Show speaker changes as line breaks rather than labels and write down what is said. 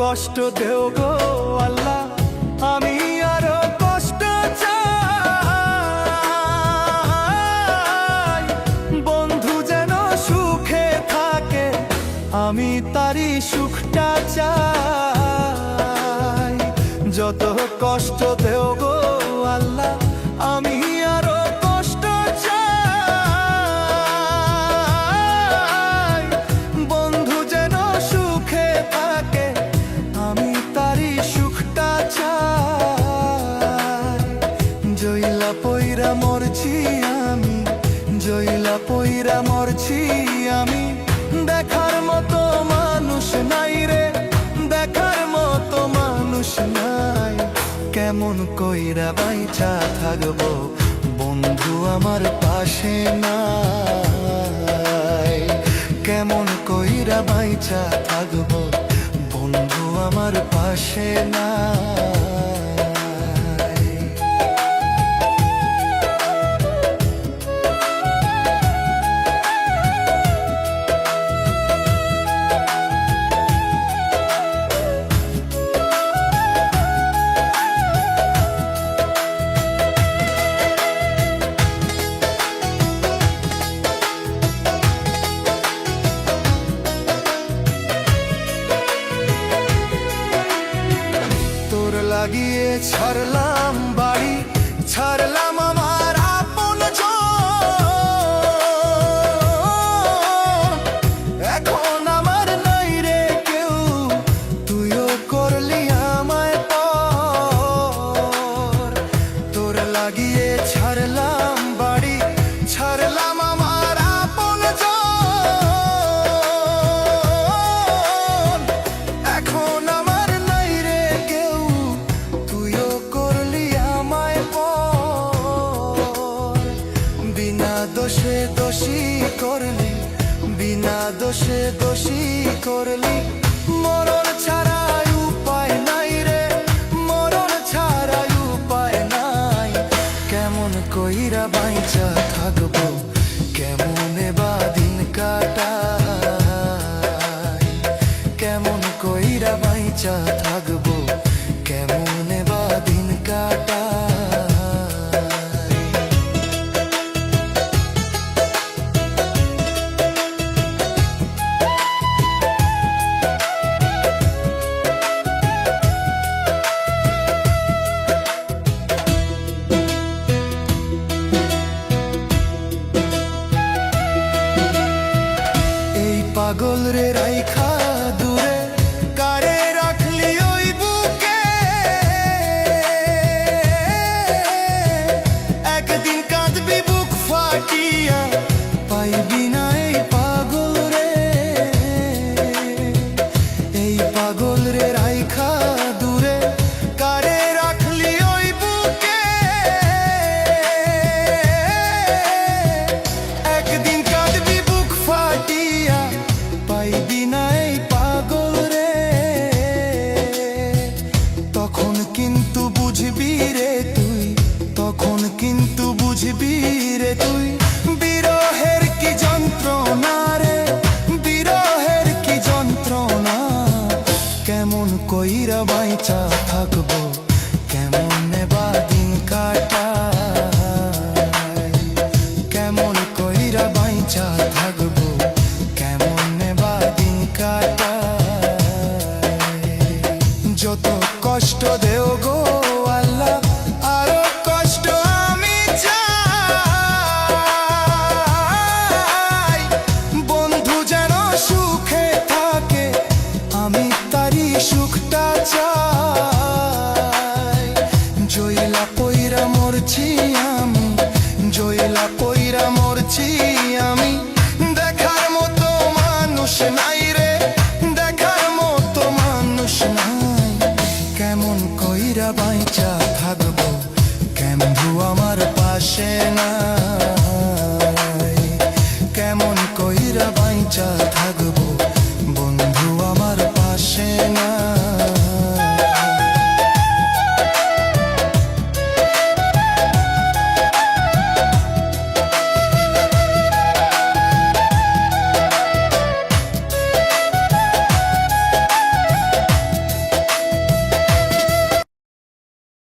কষ্ট দেও গো আল্লাহ, আমি আরো কষ্ট চাই। বন্ধু যেন সুখে থাকে, আমি তারই সুখটা চাই। যত কষ্ট দেও গো আল্লাহ, আমি আরো কষ্ট চাই। বন্ধু যেন সুখে থাকে, আমি তারই সুখটা চাই। জইলা পইরা মরছি আমি, জইলা পইরা মরছি আমি। দেখার মতো মানুষ নাই রে, দেখার মতো মানুষ নাই। কেমন কইরা বাইচা থাকবো, বন্ধু আমার পাশে নাই। কেমন কইরা বাইচা থাকবো, বন্ধু আমার পাশে নাই। লাগিয়ে ছাড়লাম বাড়ি, ছাড়লাম আমার আপন জন। এখন আমার নাই রে কেউ, তুইও করলি আমায় পর। তোর লাগিয়ে ছাড়লাম বাড়ি, ছাড়লাম আমার আপন জন। এখন আমার নাই রে কেউ, তুইও করলি আমায় পর। বিনা দোষে দোষী করলি, বিনা দোষে দোষী করলি। মরণ ছাড়া উপায় নাই রে, মরণ ছাড়া উপায় নাই। কেমন কইরা বাইচা থাকবো, কেমনে বা দিন কাটাই। কেমন কইরা বাইচা থাকবো, কেমনে বা দিন কাটাই। এই পাগল রে রাইখা দূরে, কারে রাখলি ওই বুকে। একদিন কাঁদবি বুক ফাটিয়া, পাইবি না এই পাগল রে। এই পাগল রে রাইখা দূরে, কারে রাখলি ওই বুকে। একদিন কাঁদবি বুক ফাটিয়া, পাইবি না এই পাগল রে। তখন কিন্তু বুঝবি রে তুই, তখন কিন্তু বুঝবি রে তুই। বিরহের কি যন্ত্রণা রে, বিরহের কি যন্ত্রণা। কেমন কইরা বাইচা থাকবো, কেমনে বা দিন কাটাই। কেমন কইরা বাইচা থাকবো, কেমনে বা দিন কাটাই। যত কষ্ট দেও গো আল্লাহ, আরো কষ্ট আমি চাই। বন্ধু যেন সুখে থাকে, আমি তারই সুখটা চাই। জইলা পইরা মরছি আমি, জইলা পইরা মরছি আমি। দেখার মতো মানুষ নাই রে, দেখার মতো মানুষ নাই। কেমন কইরা বাইচা থাকবো, কেমন আমার পাশে নাই। কেমন কইরা বাইচা থাকবো,